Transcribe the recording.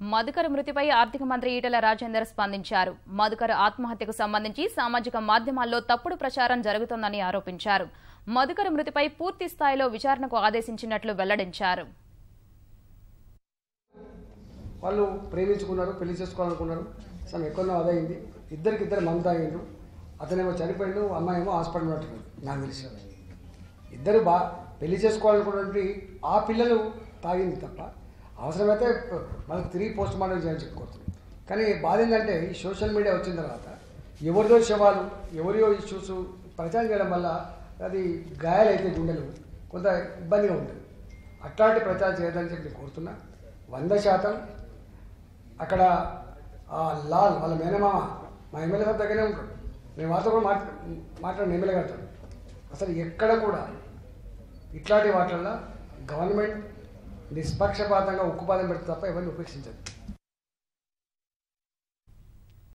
మధుకర్ మృతిపై ఆర్థిక మంత్రి ఈటెల రాజేందర్ స్పందించారు. మధుకర్ ఆత్మహత్యకు సంబంధించి సామాజిక మాధ్యమాల్లో తప్పుడు ప్రచారం జరుగుతోందని ఆరోపించారు. మధుకర్ మృతిపై పూర్తి స్థాయిలో విచారణకు ఆదేశించినట్లు వెల్లడించారు. వాళ్ళు ప్రేమించుకున్నారు, పెళ్లి చేసుకోవాలనుకున్నారు. సమ్ ఎక్కడో అదైంది. ఇద్దరు మందు తాగిండ్రు. అతనేమో చనిపోయిండు, అమ్మాయేమో హాస్పిటల్ ఉన్నట్టు నాకు తెలిసి. ఇద్దరు పెళ్లి చేసుకోవాలనుకున్నటువంటి ఆ పిల్లలు తాగింది తప్ప అవసరమైతే మనకు తిరిగి పోస్ట్ మార్టం చేయాలని చెప్పుకోవచ్చు. కానీ బాధ ఏంటంటే ఈ సోషల్ మీడియా వచ్చిన తర్వాత ఎవరిదో శవాలు, ఎవరియో ఇష్యూస్ ప్రచారం చేయడం వల్ల అది గాయాలైతే గుండెలు కొంత ఇబ్బందిగా ఉంటుంది. అట్లాంటి ప్రచారం చేయదని చెప్పి కోరుతున్నా. 100% అక్కడ లాల్ వాళ్ళ మేనమామ మా ఎమ్మెల్యే గారి దగ్గరే ఉంటాడు. మేము వాళ్ళతో కూడా మాట్లాడిన ఎమ్మెల్యే గారితో అసలు ఎక్కడ కూడా ఇట్లాంటి వాటిల్లో గవర్నమెంట్ నిష్పక్షపాతంగా ఉక్కుపాదం పెడితే తప్ప ఎవరిని ఉపేక్షించదు.